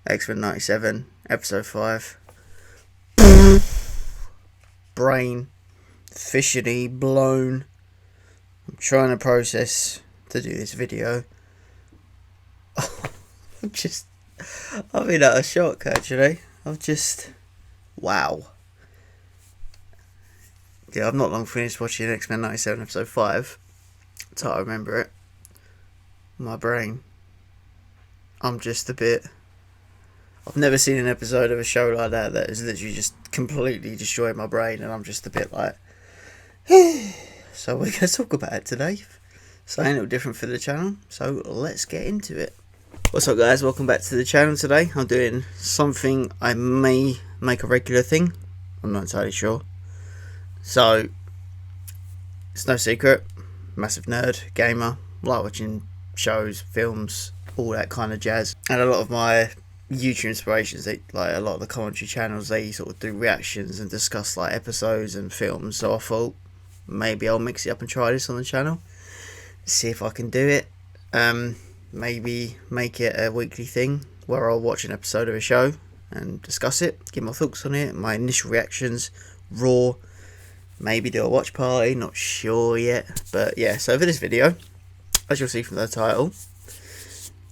X-Men 97, episode 5. Brain, officially blown. I'm trying to process to do this video. I'm in a shock actually. Wow. Yeah, I've not long finished watching X-Men 97 episode 5. That's how I remember it. My brain. I'm just a bit... I've never seen an episode of a show like that has literally just completely destroyed my brain, and I'm just a bit like... So we're going to talk about it today. Something a little different for the channel, so let's get into it. What's up guys, welcome back to the channel today. I'm doing something I may make a regular thing. I'm not entirely sure. So, it's no secret, massive nerd, gamer, like watching shows, films, all that kind of jazz. And a lot of my YouTube inspirations, like a lot of the commentary channels, they sort of do reactions and discuss like episodes and films. So I thought maybe I'll mix it up and try this on the channel, see if I can do it. Maybe make it a weekly thing where I'll watch an episode of a show and discuss it, give my thoughts on it, my initial reactions, raw. Maybe do a watch party, not sure yet. But yeah, so for this video, as you'll see from the title,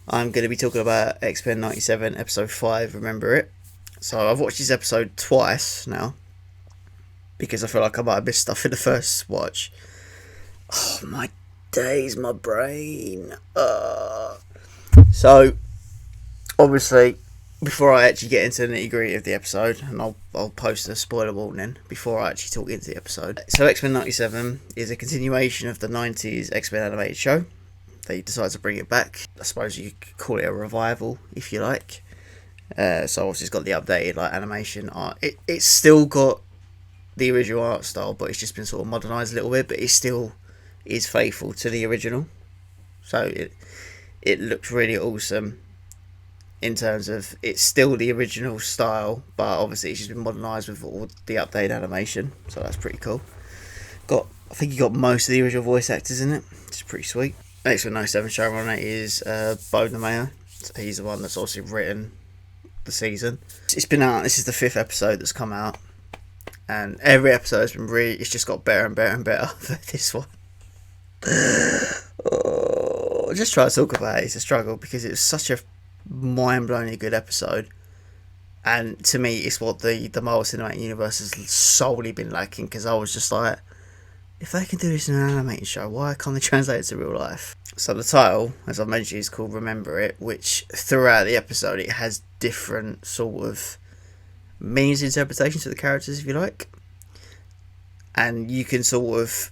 I'm going to be talking about X-Men 97 episode 5, Remember It. So I've watched this episode twice now, because I feel like I might have missed stuff in the first watch. Oh my days, my brain. So obviously, before I actually get into the nitty gritty of the episode, and I'll post a spoiler warning before I actually talk into the episode. So X-Men 97 is a continuation of the 90s X-Men animated show. They decided to bring it back. I suppose you could call it a revival, if you like. So obviously it's got the updated like animation art. It's still got the original art style, but it's just been sort of modernised a little bit, but it still is faithful to the original. So it looks really awesome. In terms of, it's still the original style, but obviously it's just been modernised with all the updated animation, so that's pretty cool. I think you got most of the original voice actors in it, which is pretty sweet. X-Men 97 showrunner is Bo Mayo. So he's the one that's also written the season. It's been out, this is the 5th episode that's come out, and every episode has been it's just got better and better and better for this one. Just try to talk about it, it's a struggle, because it was such a mind-blowingly good episode, and to me it's what the Marvel Cinematic Universe has solely been lacking, because I was just like, if they can do this in an animated show, why can't they translate it to real life? So the title, as I mentioned, is called Remember It, which throughout the episode it has different sort of meanings, interpretations to the characters, if you like, and you can sort of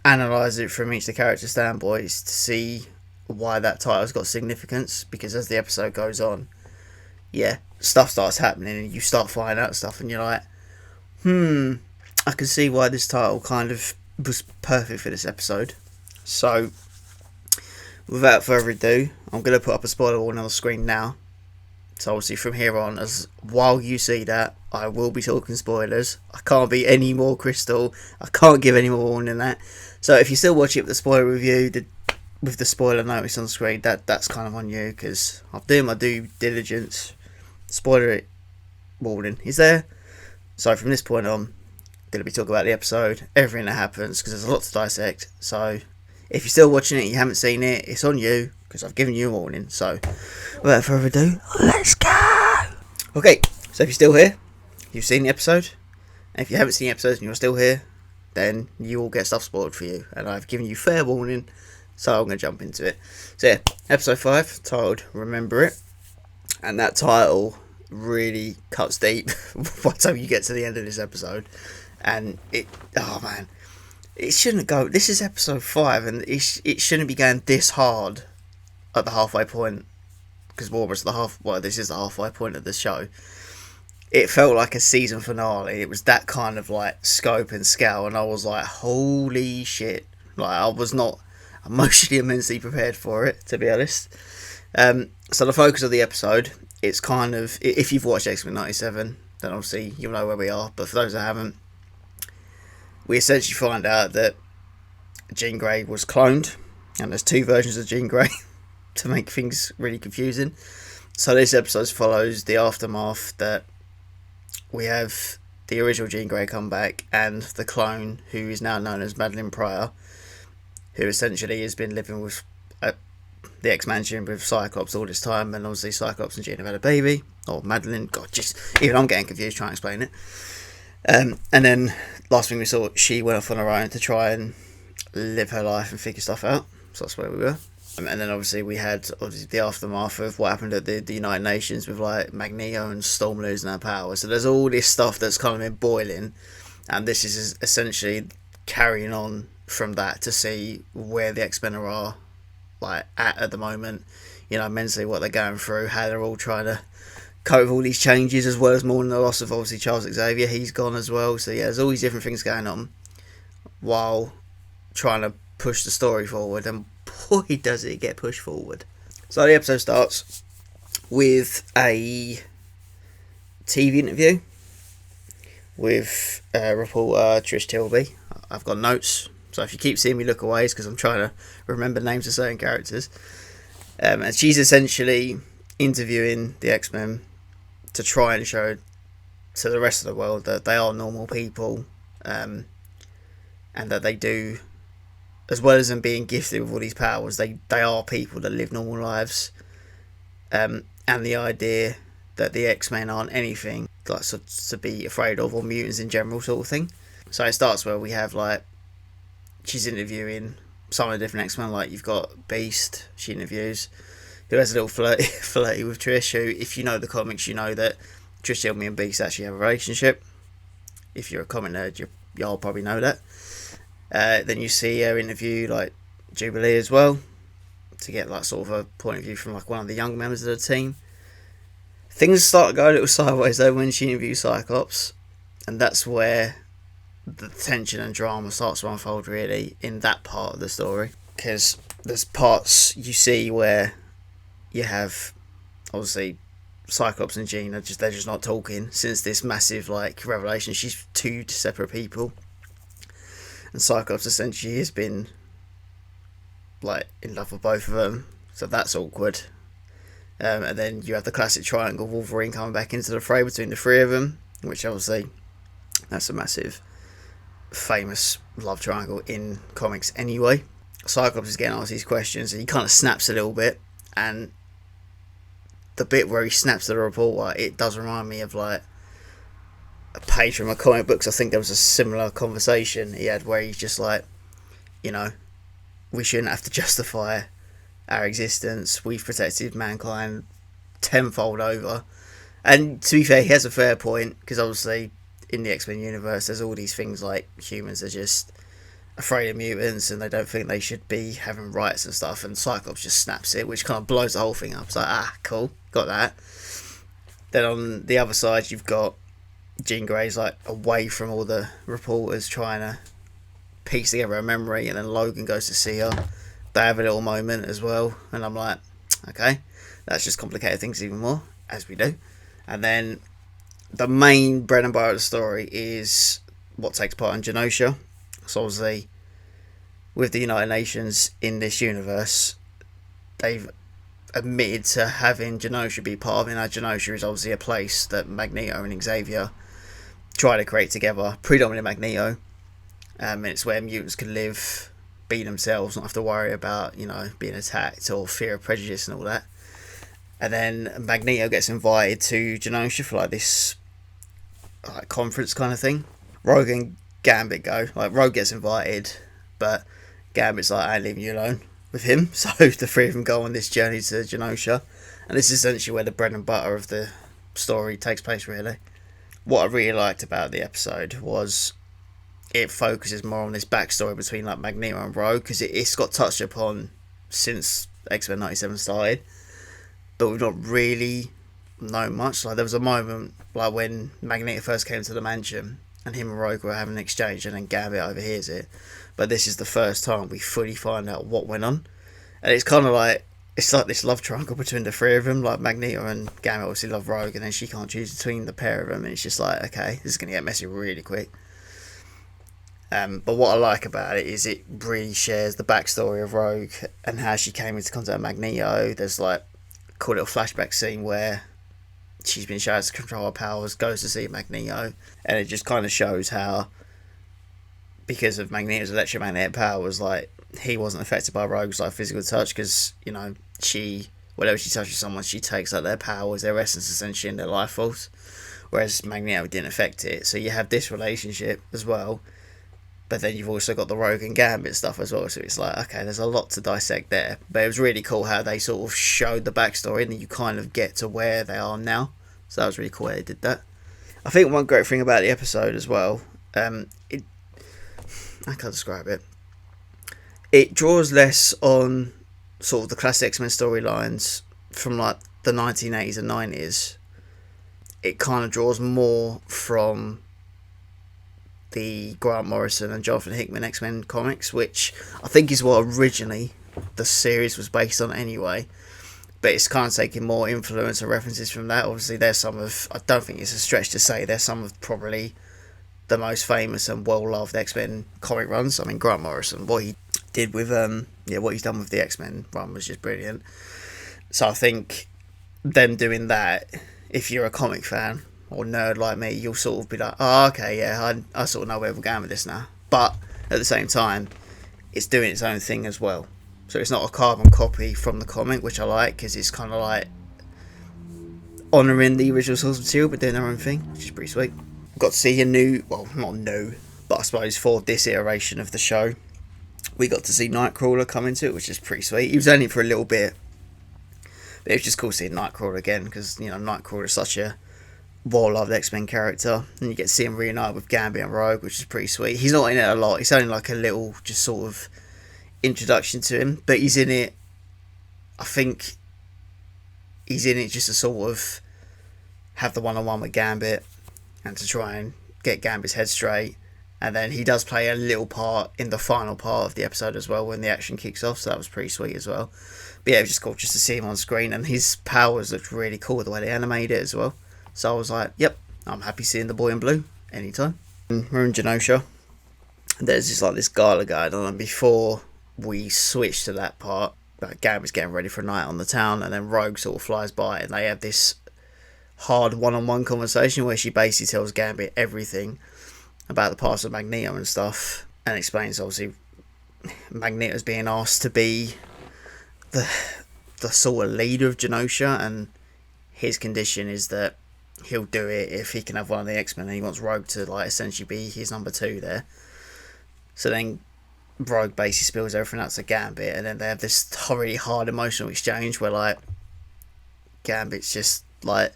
analyse it from each of the character standpoints to see why that title's got significance, because as the episode goes on, yeah, stuff starts happening and you start finding out stuff, and you're like, I can see why this title kind of was perfect for this episode. So without further ado, I'm going to put up a spoiler warning on the screen now. So obviously from here on, while you see that, I will be talking spoilers. I can't be any more crystal, I can't give any more warning than that. So if you're still watching the spoiler review with the spoiler notice on the screen, that's kind of on you, because I'm doing my due diligence. Spoiler warning is there. So from this point on, I'm going to be talking about the episode, everything that happens, because there's a lot to dissect. So if you're still watching it and you haven't seen it, it's on you, because I've given you a warning. So without further ado, let's go. Okay, so if you're still here, you've seen the episode, and if you haven't seen the episode and you're still here, then you will get stuff spoiled for you, and I've given you fair warning. So I'm going to jump into it. So yeah, episode 5, titled Remember It. And that title really cuts deep by the time you get to the end of this episode. And oh man, it shouldn't go, this is episode 5, and it shouldn't be going this hard at the halfway point. Because this is the halfway point of the show. It felt like a season finale. It was that kind of like scope and scale, and I was like, holy shit. Like, I was not emotionally immensely prepared for it, to be honest. So the focus of the episode, it's kind of, if you've watched X-Men 97, then obviously you'll know where we are, but for those that haven't, we essentially find out that Jean Grey was cloned, and there's 2 versions of Jean Grey to make things really confusing. So this episode follows the aftermath that we have the original Jean Grey come back and the clone, who is now known as Madeline Pryor, who essentially has been living with the ex-mansion with Cyclops all this time, and obviously Cyclops and Jean have had a baby, or Madeline, God, just, even I'm getting confused trying to explain it. And then, last thing we saw, she went off on her own to try and live her life and figure stuff out, so that's where we were. And then obviously we had the aftermath of what happened at the United Nations with like Magneto and Storm losing their power. So there's all this stuff that's kind of been boiling, and this is essentially carrying on from that to see where the X-Men are like at the moment, you know, mentally, what they're going through, how they're all trying to cope with all these changes, as well as mourning the loss of obviously Charles Xavier. He's gone as well, so yeah, there's all these different things going on while trying to push the story forward, and boy does it get pushed forward. So the episode starts with a TV interview with reporter Trish Tilby. I've got notes, so if you keep seeing me look away, it's because I'm trying to remember names of certain characters. And she's essentially interviewing the X-Men to try and show to the rest of the world that they are normal people, and that they do, as well as them being gifted with all these powers, they are people that live normal lives. And the idea that the X-Men aren't anything like to be afraid of, or mutants in general, sort of thing. So it starts where we have like, she's interviewing some of the different X-Men, like you've got Beast, she interviews, who has a little flirty with Trish, who, if you know the comics, you know that Trish Tilby and Beast actually have a relationship. If you're a comic nerd, y'all probably know that. Then you see her interview like Jubilee as well, to get like sort of a point of view from like one of the young members of the team. Things start to go a little sideways though when she interviews Cyclops, and that's where the tension and drama starts to unfold really in that part of the story, because there's parts you see where you have obviously Cyclops and Jean they're just not talking since this massive like revelation. She's two separate people, and Cyclops essentially has been like in love with both of them, so that's awkward. And then you have the classic triangle, Wolverine coming back into the fray between the three of them, which obviously that's a massive famous love triangle in comics anyway. Cyclops is getting asked these questions and he kind of snaps a little bit, and the bit where he snaps to the reporter, it does remind me of like a page from my comic books. I think there was a similar conversation he had where he's just like, you know, we shouldn't have to justify our existence, we've protected mankind tenfold over. And to be fair, he has a fair point, because obviously in the X-Men universe there's all these things like humans are just afraid of mutants and they don't think they should be having rights and stuff, and Cyclops just snaps it, which kind of blows the whole thing up. It's like, cool, got that. Then on the other side you've got Jean Grey's like away from all the reporters trying to piece together a memory, and then Logan goes to see her. They have a little moment as well, and I'm like, okay, that's just complicated things even more, as we do. And then the main bread and butter of the story is what takes part in Genosha. So obviously with the United Nations in this universe, they've admitted to having Genosha be part of it. Now Genosha is obviously a place that Magneto and Xavier try to create together, predominantly Magneto, and it's where mutants can live, be themselves, not have to worry about, you know, being attacked or fear of prejudice and all that. And then Magneto gets invited to Genosha for like this like conference kind of thing. Rogue and Gambit go. Like Rogue gets invited, but Gambit's like, I ain't leaving you alone with him. So the three of them go on this journey to Genosha, and this is essentially where the bread and butter of the story takes place really. What I really liked about the episode was it focuses more on this backstory between like Magneto and Rogue, because it's got touched upon since X-Men 97 started, but we've not really known much. Like there was a moment like when Magneto first came to the mansion and him and Rogue were having an exchange, and then Gambit overhears it, but this is the first time we fully find out what went on. And it's kind of like, it's like this love triangle between the three of them. Like Magneto and Gambit obviously love Rogue, and then she can't choose between the pair of them, and it's just like, okay, this is going to get messy really quick. But what I like about it is it really shares the backstory of Rogue and how she came into contact with Magneto. There's like cool little flashback scene where she's been shown to control her powers, goes to see Magneto, and it just kind of shows how, because of Magneto's electromagnetic powers, like, he wasn't affected by Rogue's like physical touch, because, you know, whenever she touches someone, she takes like their powers, their essence essentially, and their life force, whereas Magneto didn't affect it. So you have this relationship as well, but then you've also got the Rogue and Gambit stuff as well, so it's like, okay, there's a lot to dissect there. But it was really cool how they sort of showed the backstory, and then you kind of get to where they are now. So that was really cool how they did that. I think one great thing about the episode as well, I can't describe it. It draws less on sort of the classic X-Men storylines from like the 1980s and 90s. It kind of draws more from the Grant Morrison and Jonathan Hickman X-Men comics, which I think is what originally the series was based on anyway. But it's kind of taking more influence and references from that. Obviously, there's some of, I don't think it's a stretch to say, there's some of probably the most famous and well-loved X-Men comic runs. I mean, Grant Morrison, what he did with, what he's done with the X-Men run was just brilliant. So I think them doing that, if you're a comic fan or nerd like me, you'll sort of be like, oh, okay, yeah, I sort of know where we're going with this now. But at the same time, it's doing its own thing as well. So it's not a carbon copy from the comic, which I like, because it's kind of like honouring the original source material, but doing their own thing, which is pretty sweet. Got to see a new, well, not new, but I suppose for this iteration of the show, we got to see Nightcrawler come into it, which is pretty sweet. He was only for a little bit, but it was just cool seeing Nightcrawler again, because, you know, Nightcrawler is such a well-loved X-Men character, and you get to see him reunite with Gambit and Rogue, which is pretty sweet. He's not in it a lot, it's only like a little, just sort of introduction to him, but he's in it, I think he's in it just to sort of have the one-on-one with Gambit and to try and get Gambit's head straight, and then he does play a little part in the final part of the episode as well when the action kicks off, so that was pretty sweet as well. But yeah, it was just cool just to see him on screen, and his powers looked really cool the way they animated it as well, so I was like, yep, I'm happy seeing the boy in blue anytime. We're in Genosha, there's just like this gala going on, and before we switch to that part, like Gambit's getting ready for a night on the town, and then Rogue sort of flies by, and they have this hard one-on-one conversation where she basically tells Gambit everything about the past of Magneto and stuff, and explains obviously Magneto's being asked to be the sort of leader of Genosha, and his condition is that he'll do it if he can have one of the X-Men, and he wants Rogue to like essentially be his number 2 there. So then Rogue basically spills everything out to Gambit, and then they have this really hard emotional exchange where like Gambit's just like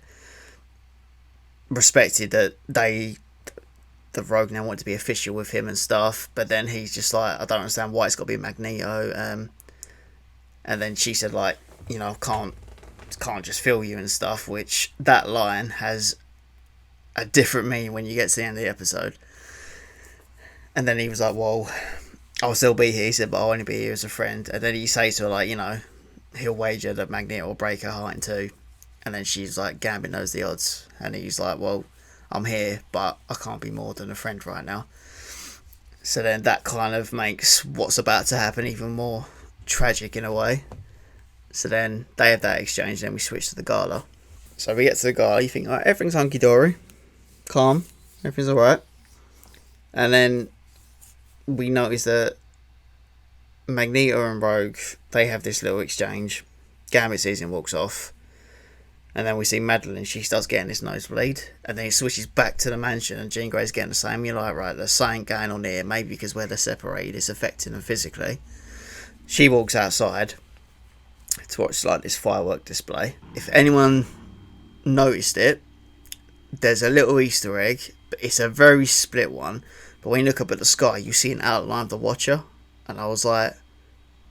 respected that the Rogue now want to be official with him and stuff, but then he's just like, I don't understand why it's got to be Magneto, and then she said like, you know, can't just feel you and stuff, which that line has a different meaning when you get to the end of the episode. And then he was like, well, I'll still be here. He said, but I'll only be here as a friend. And then he says to her, like, you know, he'll wager that Magneto will break her heart in two. And then she's like, Gambit knows the odds. And he's like, well, I'm here, but I can't be more than a friend right now. So then that kind of makes what's about to happen even more tragic in a way. So then they have that exchange, then we switch to the gala. So we get to the gala, you think, all right, everything's hunky-dory, calm, everything's alright. And then we notice that Magneto and Rogue, they have this little exchange. Gambit sees him, walks off. And then we see Madeline, she starts getting this nosebleed. And then he switches back to the mansion and Jean Grey's getting the same. You're like, right, there's something going on here. Maybe because where they're separated, it's affecting them physically. She walks outside to watch like this firework display. If anyone noticed it, there's a little Easter egg, but it's a very split one. But when you look up at the sky, you see an outline of the Watcher. And I was like,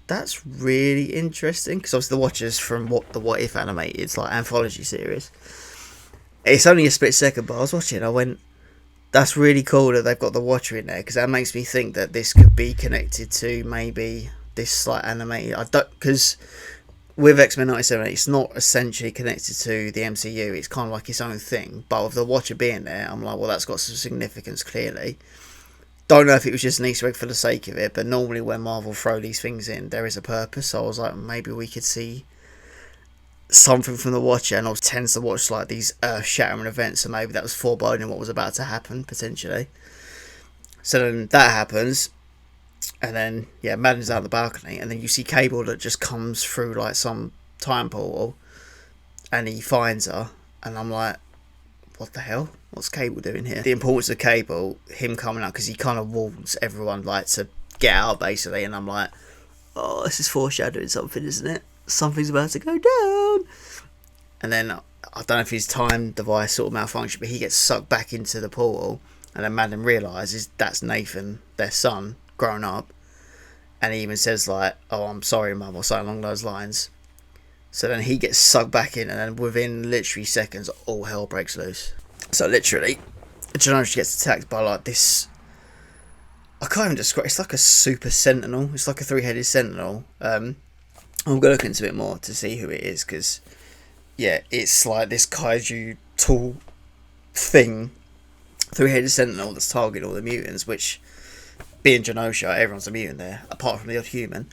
that's really interesting, because obviously the Watcher's from the What If animated, it's like anthology series. It's only a split second, but I was watching it, I went, that's really cool that they've got the Watcher in there, because that makes me think that this could be connected to maybe this like animated, because with X-Men 97, it's not essentially connected to the MCU, it's kind of like its own thing, but with the Watcher being there, I'm like, well, that's got some significance clearly. Don't know if it was just an Easter egg for the sake of it, but normally when Marvel throw these things in, there is a purpose. So I was like, maybe we could see something from the Watcher, and I tends to watch like these earth-shattering events, so maybe that was foreboding what was about to happen potentially. So then that happens, and then Madden's out the balcony, and then you see Cable that just comes through like some time portal, and he finds her, and I'm like, what the hell? What's Cable doing here? The importance of Cable, him coming out, because he kind of warns everyone like to get out basically, and I'm like, oh, this is foreshadowing something, isn't it? Something's about to go down. And then I don't know if his time device sort of malfunctioned, but he gets sucked back into the portal, and then Madden realises that's Nathan, their son, grown up, and he even says like, oh, I'm sorry mum, or something along those lines. So then he gets sucked back in, and then within literally seconds all hell breaks loose. So literally Genosha gets attacked by like this, I can't even describe, it's like a super sentinel, it's like a 3-headed sentinel. I'm going to look into it more to see who it is, because it's like this kaiju tall thing, 3-headed sentinel that's targeting all the mutants, which, being Genosha, everyone's a mutant there, apart from the odd human.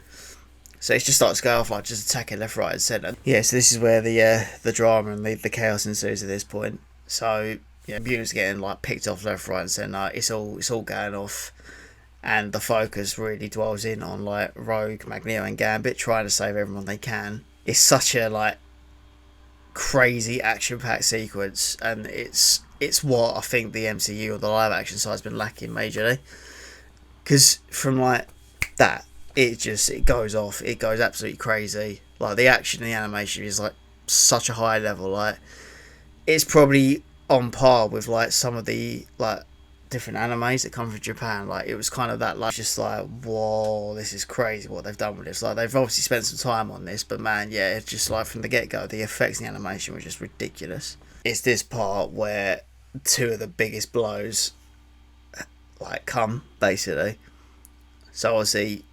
So it just starts to go off like just attacking left, right and centre. Yeah, so this is where the drama and the chaos ensues at this point. So mutants getting like picked off left, right and centre, it's all going off. And the focus really dwells in on like Rogue, Magneto and Gambit trying to save everyone they can. It's such a like crazy action-packed sequence, and it's what I think the MCU or the live action side's been lacking majorly. Because from like that, it goes off, it goes absolutely crazy. Like the action and the animation is like such a high level. Like it's probably on par with like some of the like different animes that come from Japan. Like it was kind of that, like just like, whoa, this is crazy what they've done with this. Like they've obviously spent some time on this, but man, it's just like from the get-go the effects and the animation were just ridiculous. It's this part where two of the biggest blows like come basically. So obviously,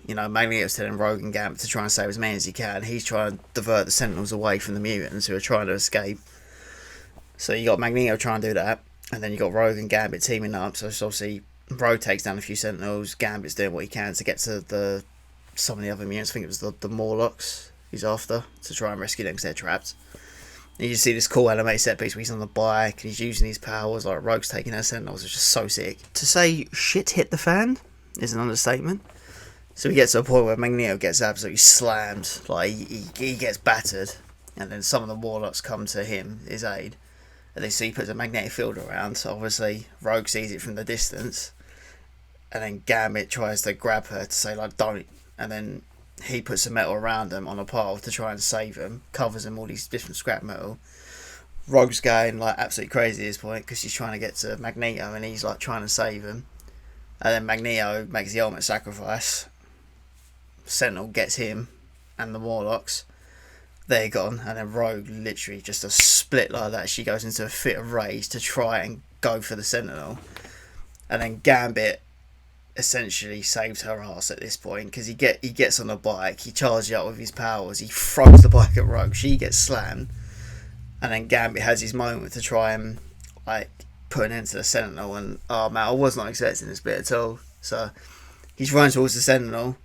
Magneto's telling Rogue and Gambit to try and save as many as he can. He's trying to divert the Sentinels away from the mutants who are trying to escape. So you got Magneto trying to do that, and then you got Rogue and Gambit teaming up. So obviously Rogue takes down a few Sentinels, Gambit's doing what he can to get to some of the other mutants. I think it was the Morlocks he's after, to try and rescue them because they're trapped. And you just see this cool animated set piece where he's on the bike and he's using his powers, like Rogue's taking out Sentinels. It's just so sick. To say shit hit the fan is an understatement. So he gets to a point where Magneto gets absolutely slammed, like he gets battered, and then some of the Warlocks come to his aid, and they see he puts a magnetic field around. So obviously Rogue sees it from the distance, and then Gambit tries to grab her to say like don't, and then he puts some metal around them on a pile to try and save him, covers him all these different scrap metal. Rogue's going like absolutely crazy at this point because she's trying to get to Magneto and he's like trying to save him, and then Magneto makes the ultimate sacrifice. Sentinel gets him and the Morlocks, they're gone, and then Rogue literally just a split like that, she goes into a fit of rage to try and go for the Sentinel, and then Gambit essentially saves her ass at this point because he gets on the bike, he charges up with his powers, he throws the bike at Rogue, she gets slammed, and then Gambit has his moment to try and like put an end to the Sentinel, and oh man, I was not expecting this bit at all. So he's running towards the Sentinel,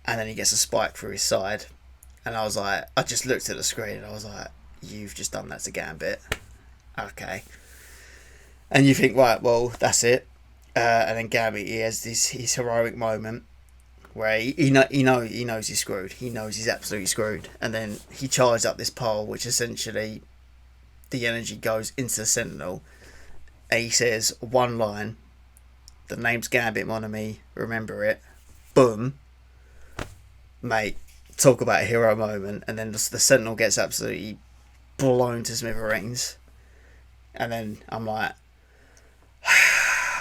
and then he gets a spike through his side, and I was like, I just looked at the screen and I was like, you've just done that to Gambit, okay. And you think, right, well, that's it. And then Gambit, he has his heroic moment where he knows he's screwed. He knows he's absolutely screwed. And then he charges up this pole, which essentially the energy goes into the Sentinel. And he says one line, the name's Gambit, mon ami, remember it. Boom. Mate, talk about a hero moment. And then the Sentinel gets absolutely blown to smithereens. And then I'm like,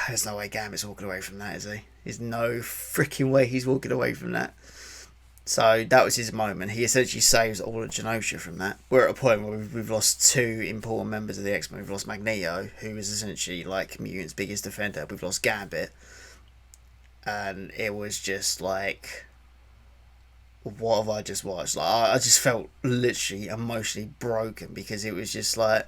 there's no way Gambit's walking away from that, is he? There's no freaking way he's walking away from that. So that was his moment. He essentially saves all of Genosha from that. We're at a point where we've lost two important members of the X-Men. We've lost Magneto, who is essentially like Mutant's biggest defender. We've lost Gambit. And it was just like, what have I just watched? Like I just felt literally emotionally broken because it was just like,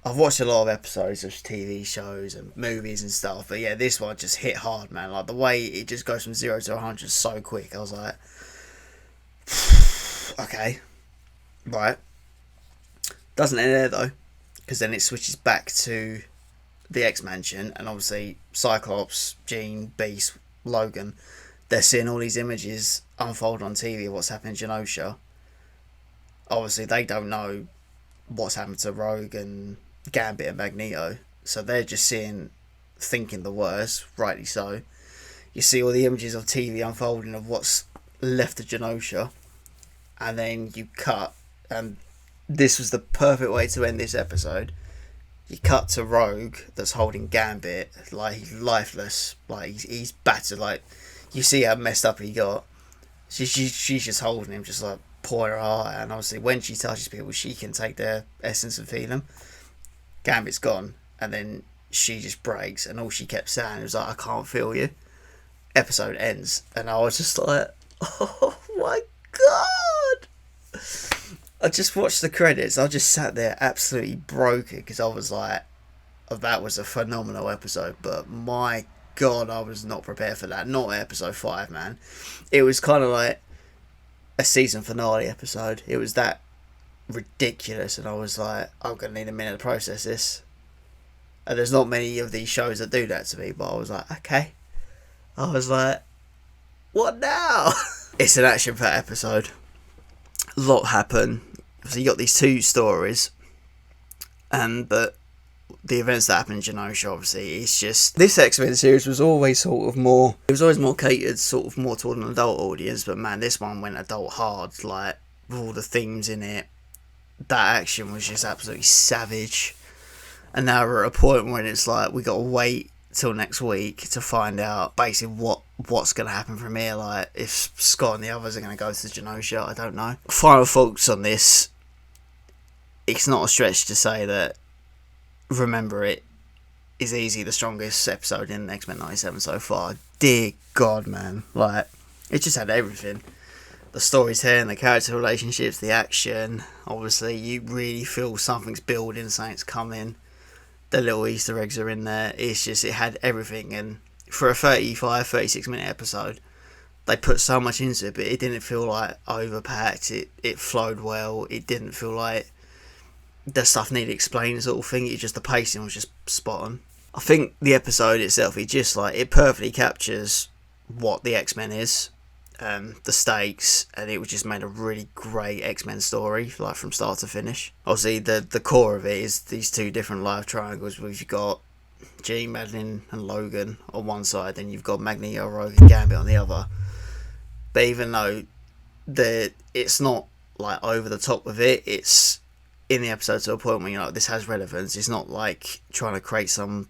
I've watched a lot of episodes of TV shows and movies and stuff, but yeah, this one just hit hard, man. Like the way it just goes from 0 to 100 so quick. I was like, okay, Right. Doesn't end there though, because then it switches back to the X-Mansion, and obviously Cyclops, Jean, Beast, Logan, they're seeing all these images unfold on TV of what's happening in Genosha. Obviously they don't know what's happened to Rogue and Gambit and Magneto, so they're just thinking the worst, rightly so. You see all the images of TV unfolding of what's left of Genosha, and then you cut, and this was the perfect way to end this episode. You cut to Rogue that's holding Gambit, like he's lifeless, like he's battered, like you see how messed up he got. She's just holding him, just like pouring her heart out, and obviously when she touches people, she can take their essence and feel them. Gambit's gone, and then she just breaks, and all she kept saying was like, "I can't feel you." Episode ends, and I was just like, "Oh my god!" I just watched the credits. I just sat there absolutely broken because I was like, oh, that was a phenomenal episode. But my god, I was not prepared for that. Not episode 5, man. It was kind of like a season finale episode. It was that ridiculous, and I was like, I'm going to need a minute to process this. And there's not many of these shows that do that to me, but I was like, okay. I was like, what now? It's an action-packed episode. A lot happened. So you got these two stories, but the events that happened in Genosha, obviously, it's just this X-Men series was always sort of more. It was always more catered, sort of more toward an adult audience. But man, this one went adult hard. Like with all the themes in it, that action was just absolutely savage. And now we're at a point when it's like we got to wait till next week to find out basically what's going to happen from here. Like if Scott and the others are going to go to Genosha, I don't know. Final thoughts on this. It's not a stretch to say that Remember It is easily the strongest episode in X-Men 97 so far. Dear God, man. Like, it just had everything. The storytelling, the character relationships, the action. Obviously, you really feel something's building, something's coming. The little Easter eggs are in there. It's just, it had everything. And for a 36 minute episode, they put so much into it, but it didn't feel like overpacked. It flowed well. It didn't feel like the stuff needed explaining sort of thing. It just, the pacing was just spot on. I think the episode itself, it perfectly captures what the X-Men is, the stakes, and it was just made a really great X-Men story, like from start to finish. Obviously, the core of it is these two different life triangles where you've got Jean, Madeline, and Logan on one side, then you've got Magneto, Rogue, and Gambit on the other. But even though it's not like over the top of it, it's in the episode to a point where you're like, this has relevance. It's not like trying to create some,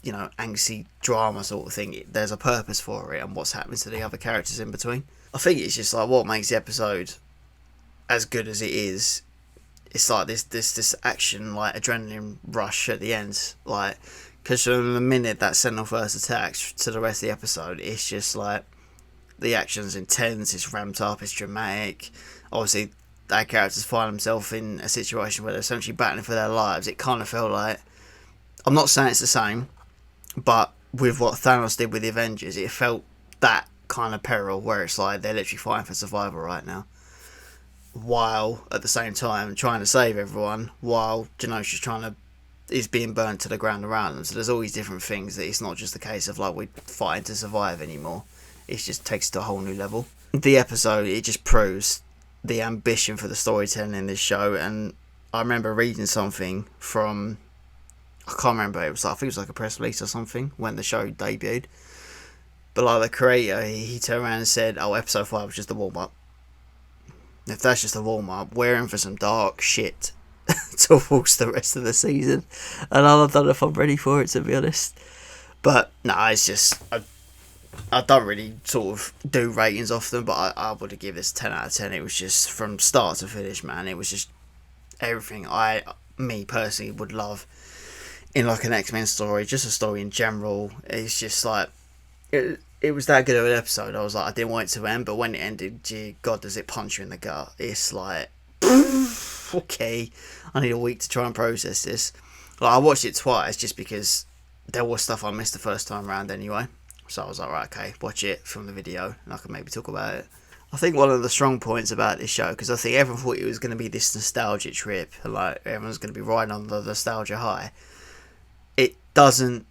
angsty drama sort of thing. There's a purpose for it and what's happening to the other characters in between. I think it's just like what makes the episode as good as it is. It's like this action, like adrenaline rush at the end, like because from the minute that Sentinel first attacks to the rest of the episode, it's just like the action's intense, it's ramped up, it's dramatic. Obviously, our characters find themselves in a situation where they're essentially battling for their lives. It kind of felt like, I'm not saying it's the same, but with what Thanos did with the Avengers, it felt that kind of peril where it's like they're literally fighting for survival right now, while at the same time trying to save everyone, while Genosha's is being burnt to the ground around them. So there's all these different things that it's not just the case of like we're fighting to survive anymore. It just takes it to a whole new level. The episode, it just proves the ambition for the storytelling in this show. And I remember reading something from, I can't remember, I think it was like a press release or something when the show debuted, but like the creator, he turned around and said, oh, episode 5 was just a warm-up. If that's just a warm-up, we're in for some dark shit towards the rest of the season, and I don't know if I'm ready for it, to be honest. But no, it's just I don't really sort of do ratings off them, but I would have given this 10 out of 10. It was just from start to finish, man. It was just everything me personally would love in like an X-Men story, just a story in general. It's just like it was that good of an episode. I was like, I didn't want it to end, but when it ended, gee God, does it punch you in the gut? It's like, okay, I need a week to try and process this. Like, I watched it twice just because there was stuff I missed the first time around anyway. So I was like, right, okay, watch it from the video and I can maybe talk about it. I think one of the strong points about this show, because I think everyone thought it was going to be this nostalgic trip, like everyone's going to be riding on the nostalgia high. It doesn't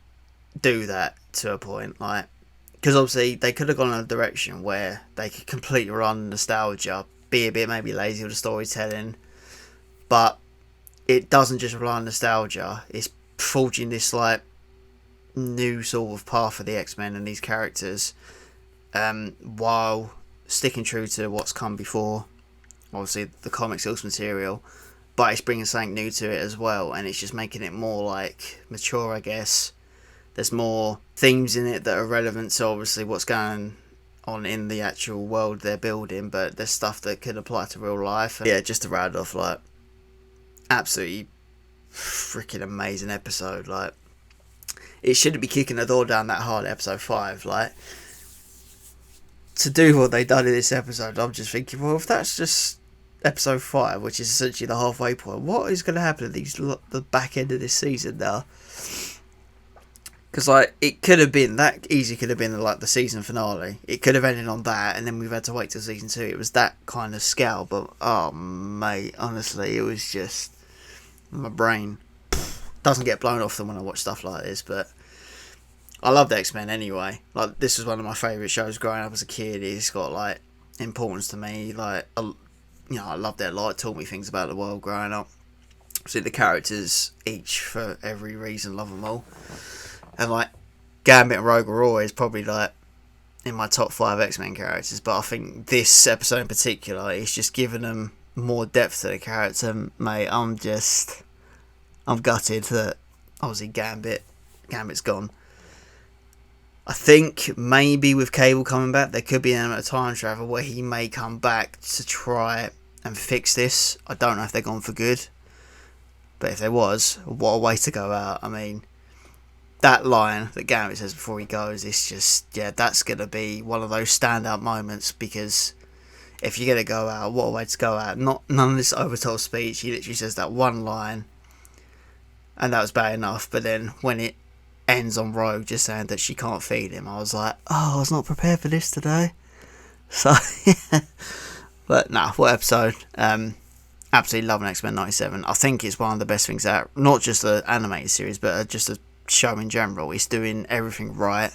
do that to a point, like, because obviously they could have gone in a direction where they could completely run nostalgia, be a bit maybe lazy with the storytelling, but it doesn't just rely on nostalgia. It's forging this like new sort of path for the X-Men and these characters, while sticking true to what's come before, obviously the comic source material, but it's bringing something new to it as well, and it's just making it more like mature, I guess. There's more themes in it that are relevant to obviously what's going on in the actual world they're building, but there's stuff that could apply to real life. And yeah, just to round off, like, absolutely freaking amazing episode. Like, it shouldn't be kicking the door down that hard, episode 5. Like, to do what they done in this episode, I'm just thinking, well, if that's just episode 5, which is essentially the halfway point, what is going to happen at the back end of this season now? Because, like, it could have been that easy, could have been like the season finale. It could have ended on that, and then we've had to wait till season 2. It was that kind of scale, but oh mate, honestly, it was just, my brain doesn't get blown off them when I watch stuff like this. But I love the X-Men anyway. Like, this was one of my favourite shows growing up as a kid. It's got like importance to me. Like, I loved it a lot. It taught me things about the world growing up. See the characters each for every reason, love them all. And like, Gambit and Rogue were always probably like in my top 5 X-Men characters, but I think this episode in particular is just giving them more depth to the character. Mate, I'm gutted that obviously Gambit's gone. I think maybe with Cable coming back, there could be an element of time travel where he may come back to try and fix this. I don't know if they're gone for good, but if there was, what a way to go out. I mean, that line that Gambit says before he goes, it's just, yeah, that's going to be one of those standout moments, because if you're going to go out, what a way to go out. None of this overtold speech. He literally says that one line, and that was bad enough. But then when it ends on Rogue just saying that she can't feed him, I was like, oh, I was not prepared for this today. So, yeah. But nah, what episode? Absolutely loving X-Men 97. I think it's one of the best things out, not just the animated series, but just a show in general. It's doing everything right.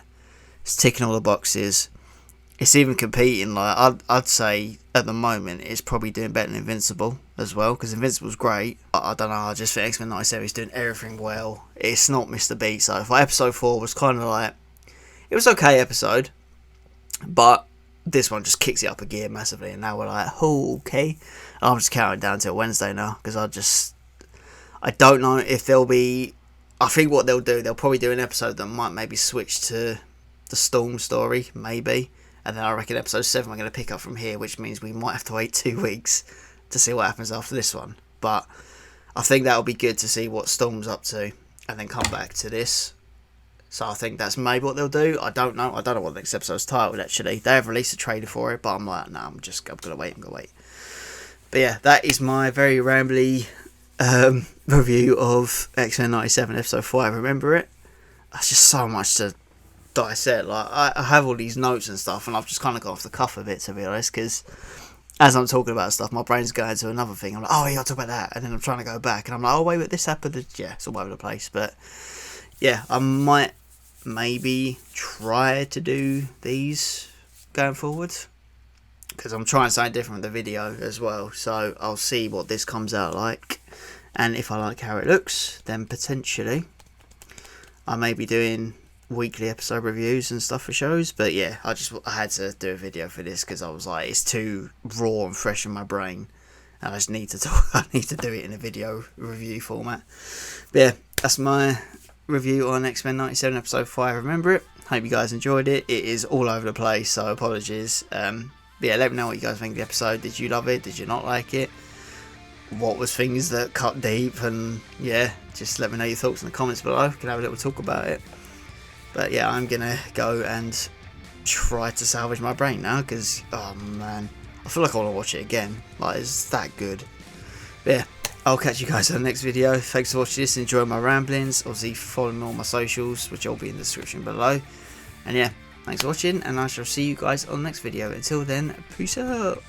It's ticking all the boxes. It's even competing. Like, I'd say at the moment it's probably doing better than Invincible as well, because Invincible's great. I don't know, I just think X-Men 97 is doing everything well. It's not missed a beat so far. Episode 4 was kind of like, it was okay episode, but this one just kicks it up a gear massively, and now we're like, oh, okay. I'm just counting down till Wednesday now, because I don't know if there'll be, I think what they'll do, they'll probably do an episode that might maybe switch to the Storm story, maybe. And then I reckon episode 7 we're going to pick up from here, which means we might have to wait 2 weeks to see what happens after this one. But I think that'll be good to see what Storm's up to, and then come back to this. So I think that's maybe what they'll do. I don't know what the next episode's titled, actually. They have released a trailer for it, but I'm like, no, I'm going to wait. But yeah, that is my very rambly review of X-Men 97 episode 5. Remember it? That's just so much to dissect. Like, I have all these notes and stuff, and I've just kind of got off the cuff a bit, to be honest, because as I'm talking about stuff, my brain's going to another thing. I'm like, oh yeah, I'll talk about that, and then I'm trying to go back, and I'm like, oh wait, but this happened. Yeah, it's all over the place. But yeah, I might maybe try to do these going forward, because I'm trying something different with the video as well. So I'll see what this comes out like, and if I like how it looks, then potentially I may be doing weekly episode reviews and stuff for shows. But yeah, I had to do a video for this, because I was like, it's too raw and fresh in my brain, and I just need to I need to do it in a video review format. But yeah, that's my review on X-Men 97 episode 5. Remember it. Hope you guys enjoyed it. It is all over the place, so apologies. But yeah, let me know what you guys think of the episode. Did you love it? Did you not like it? What was things that cut deep? And yeah, just let me know your thoughts in the comments below. We can have a little talk about it. But yeah, I'm gonna go and try to salvage my brain now, because oh man, I feel like I want to watch it again. Like, it's that good. But yeah, I'll catch you guys in the next video. Thanks for watching this. Enjoy my ramblings. Obviously, follow me on all my socials, which will be in the description below. And yeah, Thanks for watching, and I shall see you guys on the next video. Until then, peace out.